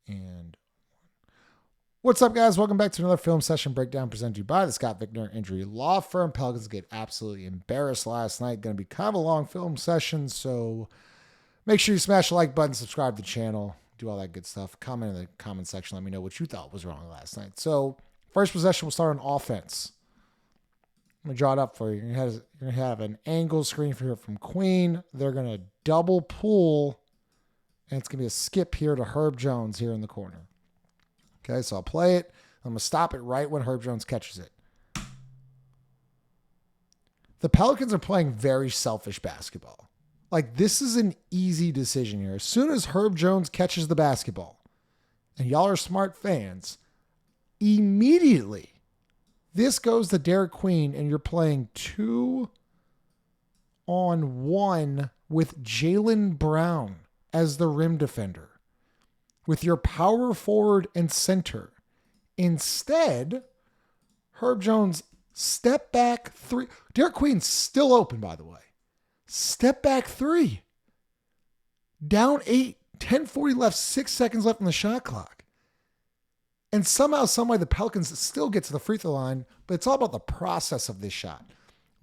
And what's up, guys? Welcome back to another film session breakdown presented to you by the Scott Vickner Injury Law Firm. Pelicans get absolutely embarrassed last night. Going to be kind of a long film session, so make sure you smash the like button, subscribe to the channel, do all that good stuff. Comment in the comment section. Let me know what you thought was wrong last night. So, first possession, we'll start on offense. I'm going to draw it up for you. You're going to have an angle screen here from Queen. They're going to double Poole, and it's going to be a skip here to Herb Jones here in the corner. Okay, so I'll play it. I'm going to stop it right when Herb Jones catches it. The Pelicans are playing very selfish basketball. Like, this is an easy decision here. As soon as Herb Jones catches the basketball, and y'all are smart fans, immediately this goes to Derek Queen, and you're playing 2-on-1 with Jaylen Brown as the rim defender, with your power forward and center. Instead, Herb Jones step back three. Derek Queen's still open, by the way. Step back three. Down 8, 10:40 left, 6 seconds left on the shot clock. And somehow, someway, the Pelicans still get to the free throw line, but it's all about the process of this shot.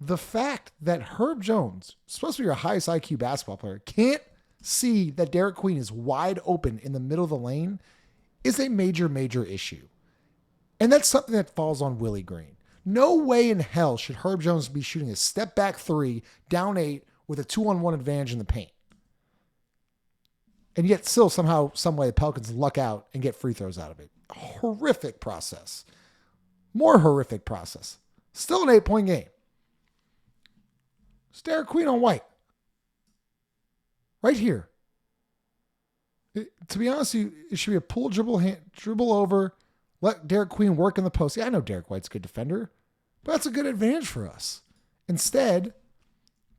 The fact that Herb Jones, supposed to be your highest IQ basketball player, can't see that Derek Queen is wide open in the middle of the lane is a major, major issue. And that's something that falls on Willie Green. No way in hell should Herb Jones be shooting a step back three, down 8, with a 2-on-1 advantage in the paint. And yet still somehow, someway, the Pelicans luck out and get free throws out of it. Horrific process. More horrific process. Still an 8-point game. It's Derek Queen on White. Right here. To be honest with you, it should be a pull dribble over, let Derek Queen work in the post. Yeah, I know Derek White's a good defender, but that's a good advantage for us. Instead,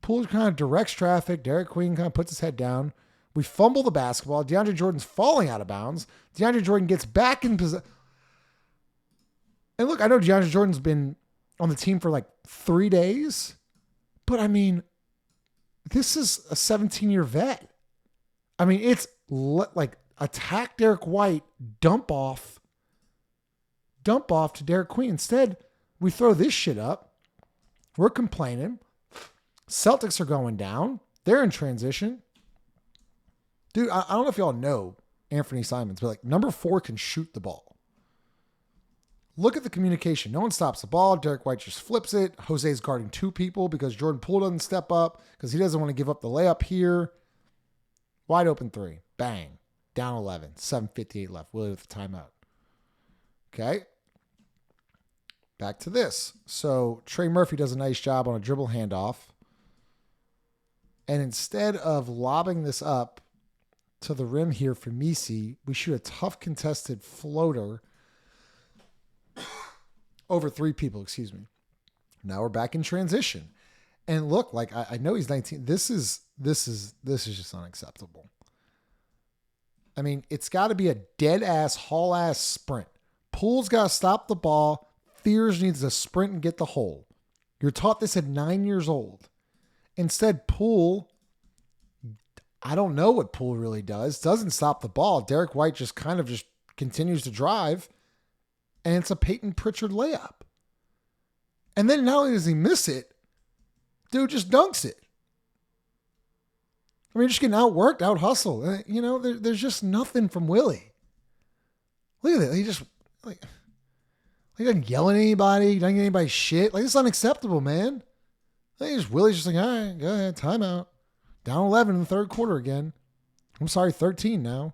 Poole kind of directs traffic. Derek Queen kind of puts his head down. We fumble the basketball. DeAndre Jordan's falling out of bounds. DeAndre Jordan gets back in possession. And look, I know DeAndre Jordan's been on the team for like 3 days, but I mean, this is a 17-year vet. I mean, it's like attack Derek White, dump off to Derek Queen. Instead, we throw this shit up. We're complaining. Celtics are going down. They're in transition. Dude, I don't know if y'all know Anthony Simons, but like number 4 can shoot the ball. Look at the communication. No one stops the ball. Derek White just flips it. Jose's guarding 2 people because Jordan Poole doesn't step up because he doesn't want to give up the layup here. Wide open 3. Bang. Down 11. 7:58 left. Willie with the timeout. Okay. Back to this. So Trey Murphy does a nice job on a dribble handoff. And instead of lobbing this up to the rim here for Misi, we shoot a tough contested floater over 3 people, excuse me. Now we're back in transition. And look, like I know he's 19. This is just unacceptable. I mean, it's got to be a dead ass, haul ass sprint. Poole's got to stop the ball. Fears needs to sprint and get the hole. You're taught this at 9 years old. Instead, Poole, I don't know what Poole really does. Doesn't stop the ball. Derek White just kind of just continues to drive. And it's a Peyton Pritchard layup. And then not only does he miss it, dude just dunks it. I mean, just getting outworked, out hustled. You know, there's just nothing from Willie. Look at that. He just, he doesn't yell at anybody. He doesn't get anybody shit. Like, it's unacceptable, man. I think Willie's just like, all right, go ahead, timeout. Down 11 in the third quarter again. I'm sorry, 13 now.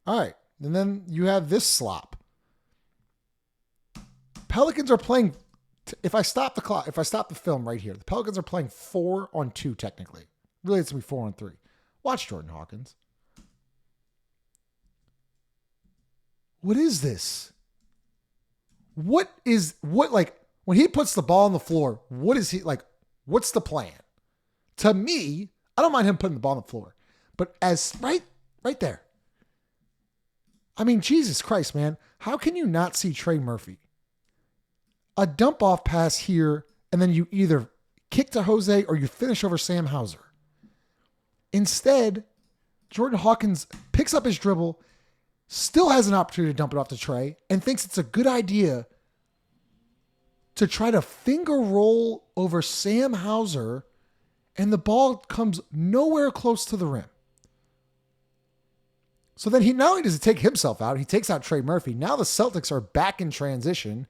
All right. And then you have this slop. Pelicans are playing, if I stop the clock, if I stop the film right here, the Pelicans are playing 4-on-2 technically. Really, it's going to be 4-on-3. Watch Jordan Hawkins. What is this? When he puts the ball on the floor, what is he, like, what's the plan? To me, I don't mind him putting the ball on the floor. But as right there. I mean, Jesus Christ, man. How can you not see Trey Murphy? A dump off pass here, and then you either kick to Jose or you finish over Sam Hauser. Instead, Jordan Hawkins picks up his dribble, still has an opportunity to dump it off to Trey and thinks it's a good idea to try to finger roll over Sam Hauser, and the ball comes nowhere close to the rim. So then he not only does he take himself out, he takes out Trey Murphy. Now the Celtics are back in transition,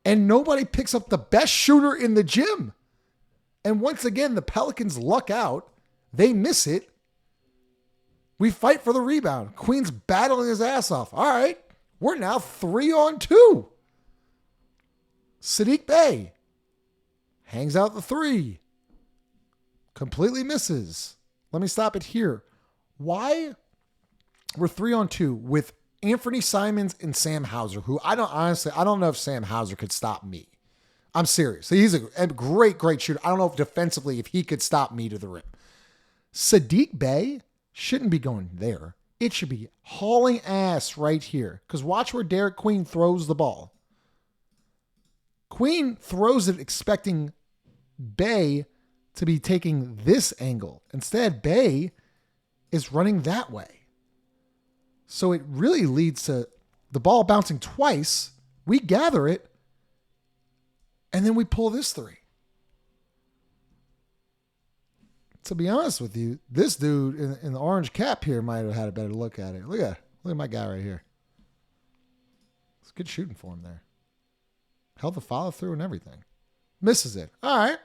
and nobody picks up the best shooter in the gym. And once again, the Pelicans luck out. They miss it. We fight for the rebound. Queen's battling his ass off. All right, we're now 3-on-2. Saddiq Bey hangs out the 3. Completely misses. Let me stop it here. Why we're 3-on-2 with Anthony Simons and Sam Hauser, who I don't know if Sam Hauser could stop me. I'm serious. He's a great shooter. I don't know if defensively, if he could stop me to the rim. Saddiq Bey shouldn't be going there. It should be hauling ass right here. Because watch where Derek Queen throws the ball. Queen throws it expecting Bey to be taking this angle. Instead, Bey is running that way. So it really leads to the ball bouncing twice. We gather it. And then we pull this 3. To be honest with you, this dude in the orange cap here might have had a better look at it. Look at my guy right here. It's good shooting for him there. Held the follow through and everything. Misses it. All right.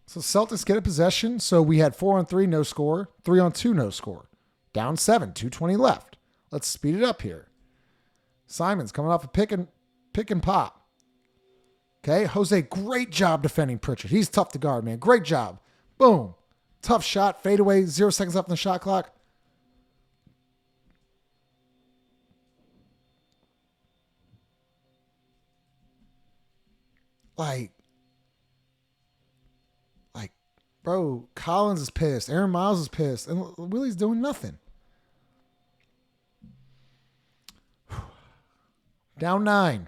So Celtics get a possession. So we had 4-on-3, no score. 3-on-2, no score. Down 7, 2:20 left. Let's speed it up here. Simons coming off a pick and pop. Okay, Jose, great job defending Pritchard. He's tough to guard, man. Great job. Boom. Tough shot, fade away, 0 seconds left on the shot clock. Like, bro, Collins is pissed. Aaron Miles is pissed. And Willie's doing nothing. Down 9.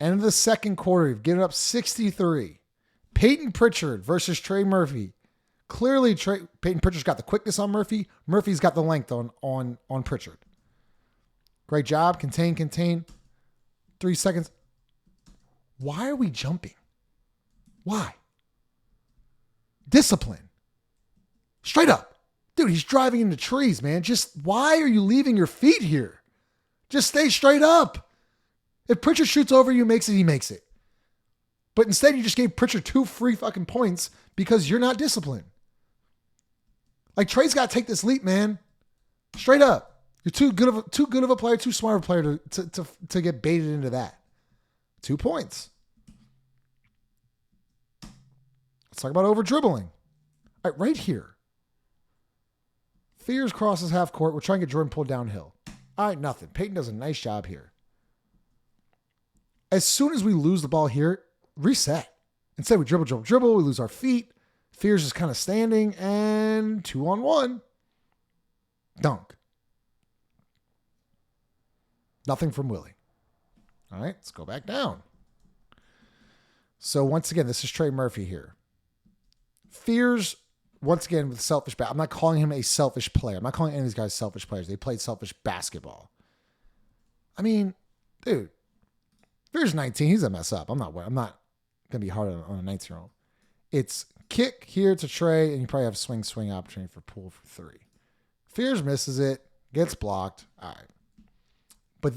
End of the second quarter. You've given up 63. Peyton Pritchard versus Trey Murphy. Clearly, Peyton Pritchard's got the quickness on Murphy. Murphy's got the length on Pritchard. Great job. Contain. 3 seconds. Why are we jumping? Why? Discipline. Straight up. Dude, he's driving into trees, man. Just why are you leaving your feet here? Just stay straight up. If Pritchard shoots over you, makes it, he makes it. But instead, you just gave Pritchard 2 free fucking points because you're not disciplined. Like, Trey's got to take this leap, man. Straight up. You're too good of a player, too smart of a player to get baited into that. 2 points. Let's talk about over dribbling. All right, right here. Fears crosses half court. We're trying to get Jordan Poole downhill. All right, nothing. Peyton does a nice job here. As soon as we lose the ball here, reset. Instead, we dribble. We lose our feet. Fears is kind of standing, and 2-on-1. Dunk. Nothing from Willie. All right, let's go back down. So once again, this is Trey Murphy here. Fears, once again, with selfish I'm not calling him a selfish player. I'm not calling any of these guys selfish players. They played selfish basketball. I mean, dude, Fears 19, he's a mess up. I'm not going to be hard on a 19-year-old. It's kick here to Trey, and you probably have a swing opportunity for Poole for 3. Fears misses it, gets blocked. All right. But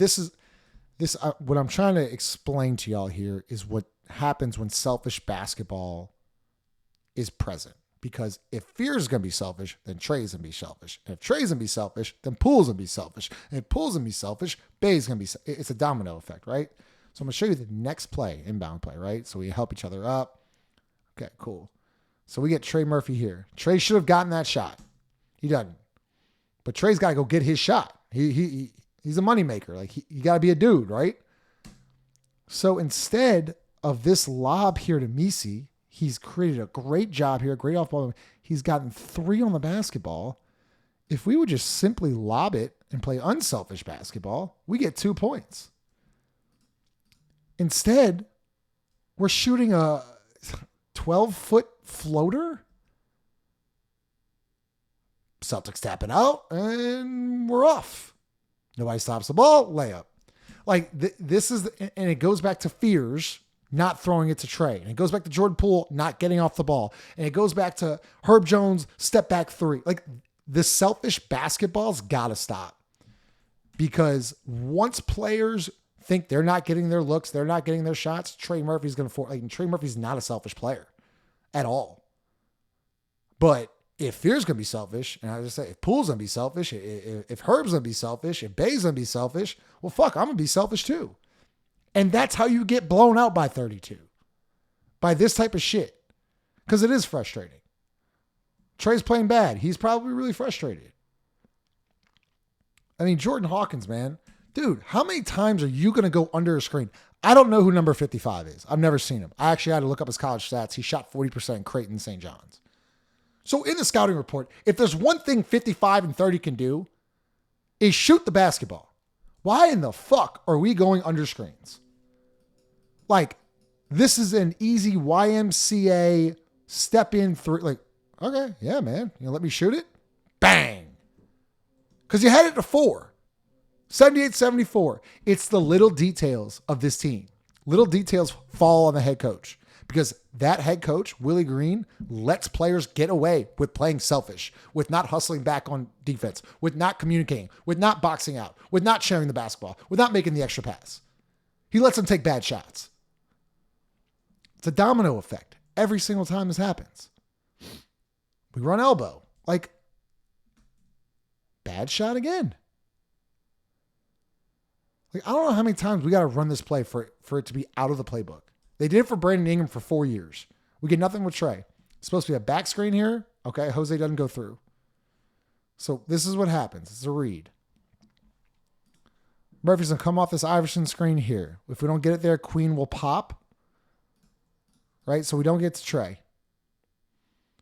what I'm trying to explain to y'all here is what happens when selfish basketball is present. Because if Fears is going to be selfish, then Trey's going to be selfish. And if Trey's going to be selfish, then Poole's going to be selfish. And if Poole's going to be selfish, Bay's going to be it's a domino effect, right? So I'm going to show you the next play, inbound play, right? So we help each other up. Okay, cool. So we get Trey Murphy here. Trey should have gotten that shot. He doesn't. But Trey's got to go get his shot. He's a moneymaker. Like, you got to be a dude, right? So instead of this lob here to Misi, he's created a great job here, great off ball. He's gotten 3 on the basketball. If we would just simply lob it and play unselfish basketball, we get 2 points. Instead, we're shooting a 12-foot floater. Celtics tap it out, and we're off. Nobody stops the ball, layup. Like this is, and it goes back to Fears not throwing it to Trey. And it goes back to Jordan Poole not getting off the ball. And it goes back to Herb Jones step back three. Like the selfish basketball's got to stop. Because once players think they're not getting their looks, they're not getting their shots, Trey Murphy's going to like Trey Murphy's not a selfish player at all. But if Fear's going to be selfish, and I just say if Poole's going to be selfish, if Herb's going to be selfish, if Bay's going to be selfish, well, fuck, I'm going to be selfish too. And that's how you get blown out by 32. By this type of shit. Because it is frustrating. Trey's playing bad. He's probably really frustrated. I mean, Jordan Hawkins, man. Dude, how many times are you going to go under a screen? I don't know who number 55 is. I've never seen him. I actually had to look up his college stats. He shot 40% in Creighton St. John's. So in the scouting report, if there's one thing 55 and 30 can do, is shoot the basketball. Why in the fuck are we going under screens? Like, this is an easy YMCA step in three. Like, okay, yeah, man. You let me shoot it? Bang. Because you had it to 4. 78-74. It's the little details of this team. Little details fall on the head coach. Because that head coach, Willie Green, lets players get away with playing selfish, with not hustling back on defense, with not communicating, with not boxing out, with not sharing the basketball, with not making the extra pass. He lets them take bad shots. It's a domino effect every single time this happens. We run elbow. Like, bad shot again. Like, I don't know how many times we got to run this play for it to be out of the playbook. They did it for Brandon Ingram for 4 years. We get nothing with Trey. It's supposed to be a back screen here. Okay, Jose doesn't go through. So this is what happens. It's a read. Murphy's going to come off this Iverson screen here. If we don't get it there, Queen will pop. Right? So we don't get to Trey.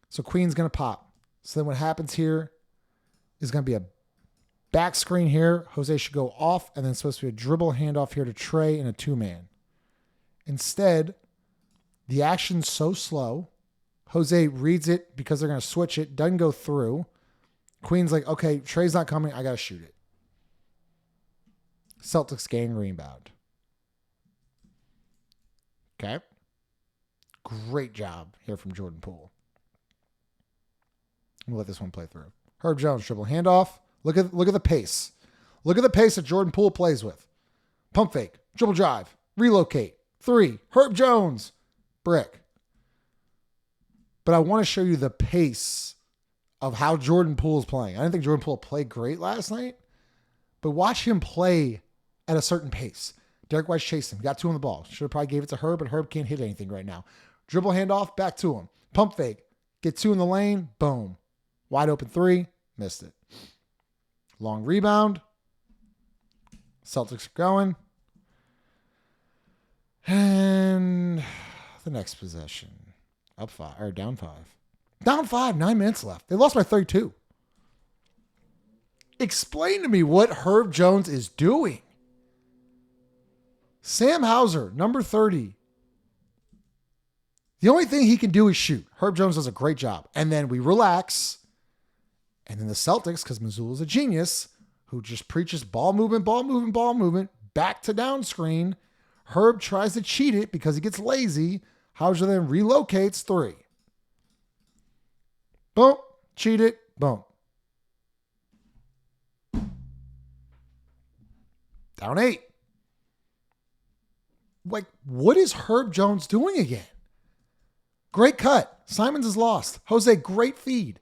So Queen's going to pop. So then what happens here is going to be a back screen here. Jose should go off, and then it's supposed to be a dribble handoff here to Trey in a 2-man. Instead, the action's so slow. Jose reads it because they're going to switch it. Doesn't go through. Queen's like, okay, Trey's not coming. I got to shoot it. Celtics gain rebound. Okay. Great job here from Jordan Poole. We'll let this one play through. Herb Jones, dribble handoff. Look at the pace. Look at the pace that Jordan Poole plays with. Pump fake, dribble drive, relocate. 3, Herb Jones, brick. But I want to show you the pace of how Jordan Poole is playing. I didn't think Jordan Poole played great last night, but watch him play at a certain pace. Derek White's chasing him. Got 2 on the ball. Should have probably gave it to Herb, but Herb can't hit anything right now. Dribble handoff, back to him. Pump fake. Get 2 in the lane. Boom. Wide open 3. Missed it. Long rebound. Celtics are going. And the next possession. Up 5 or down 5. Down 5, 9 minutes left. They lost by 32. Explain to me what Herb Jones is doing. Sam Hauser, number 30. The only thing he can do is shoot. Herb Jones does a great job. And then we relax. And then the Celtics, because Mazzulla's a genius, who just preaches ball movement, back to down screen. Herb tries to cheat it because he gets lazy. Hauser then relocates 3. Boom. Cheat it. Boom. Down 8. Like, what is Herb Jones doing again? Great cut. Simons is lost. Jose, great feed.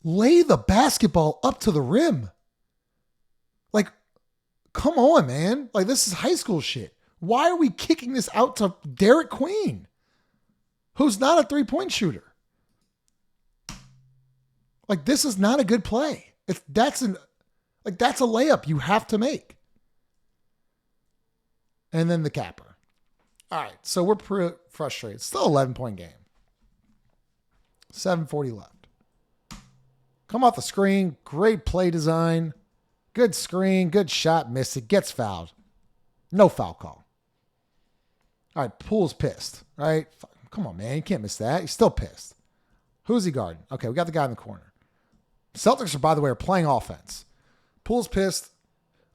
Lay the basketball up to the rim. Like, come on, man. Like, this is high school shit. Why are we kicking this out to Derek Queen, who's not a three-point shooter? Like, this is not a good play. That's a layup you have to make. And then the capper. All right, so we're pretty frustrated. Still 11-point game. 7:40 left. Come off the screen. Great play design. Good screen. Good shot. Missed it. Gets fouled. No foul call. All right, Poole's pissed. All right, come on, man. You can't miss that. He's still pissed. Who's he guarding? Okay, we got the guy in the corner. Celtics are, by the way, are playing offense. Poole's pissed.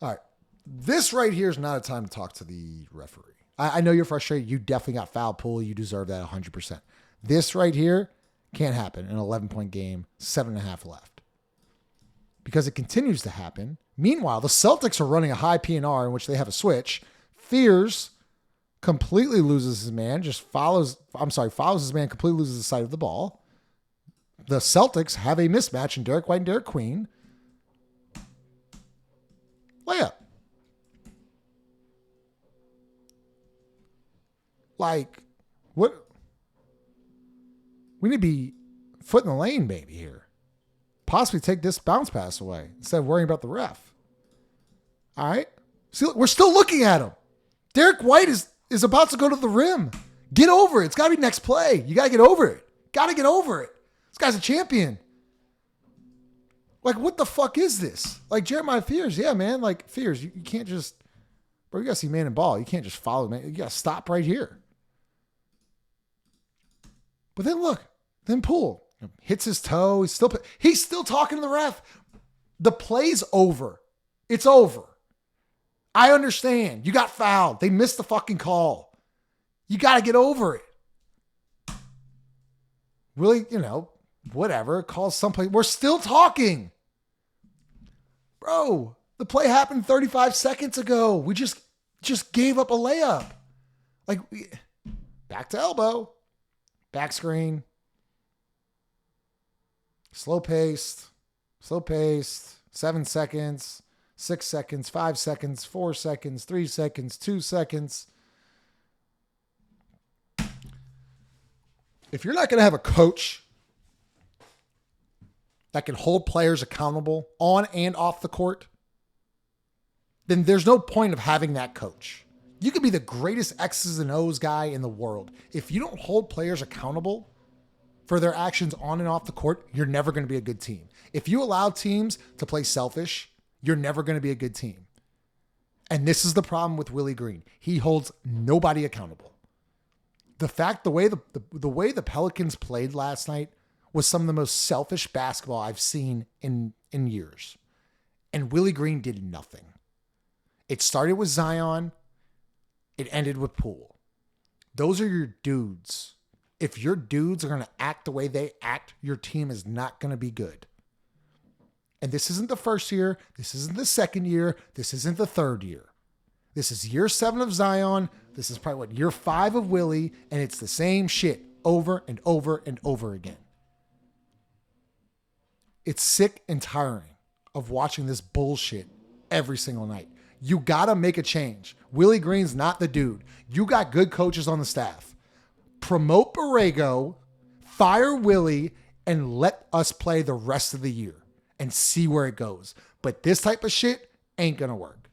All right. This right here is not a time to talk to the referee. I know you're frustrated. You definitely got fouled, Poole. You deserve that 100%. This right here can't happen in an 11-point game, 7.5 left. Because it continues to happen. Meanwhile, the Celtics are running a high PNR in which they have a switch. Fears completely loses his man, follows his man, completely loses the sight of the ball. The Celtics have a mismatch in Derek White and Derek Queen. Layup. Like, what? We need to be foot in the lane, baby, here. Possibly take this bounce pass away instead of worrying about the ref. All right? See, we're still looking at him. Derek White is about to go to the rim. Get over it. It's got to be next play. You got to get over it. Got to get over it. This guy's a champion. Like, what the fuck is this? Like, Jeremiah Fears. Yeah, man. Like, Fears, you can't just... Bro, you got to see man and ball. You can't just follow, man. You got to stop right here. But then look. Then Poole hits his toe. He's still talking to the ref. The play's over. It's over. I understand. You got fouled. They missed the fucking call. You got to get over it. Really, whatever. Call someplace. We're still talking. Bro, the play happened 35 seconds ago. We just gave up a layup. Like, back to elbow. Back screen. Slow paced. 7 seconds. 6 seconds. 5 seconds. 4 seconds. 3 seconds. 2 seconds. If you're not going to have a coach that can hold players accountable on and off the court, then there's no point of having that coach. You could be the greatest X's and O's guy in the world. If you don't hold players accountable for their actions on and off the court, you're never going to be a good team. If you allow teams to play selfish, you're never going to be a good team. And this is the problem with Willie Green. He holds nobody accountable. The way the Pelicans played last night was some of the most selfish basketball I've seen in years. And Willie Green did nothing. It started with Zion. It ended with Poole. Those are your dudes. If your dudes are going to act the way they act, your team is not going to be good. And this isn't the first year. This isn't the second year. This isn't the third year. This is year 7 of Zion. This is probably year 5 of Willie. And it's the same shit over and over and over again. It's sick and tiring of watching this bullshit every single night. You got to make a change. Willie Green's not the dude. You got good coaches on the staff. Promote Borrego, fire Willie, and let us play the rest of the year and see where it goes. But this type of shit ain't going to work.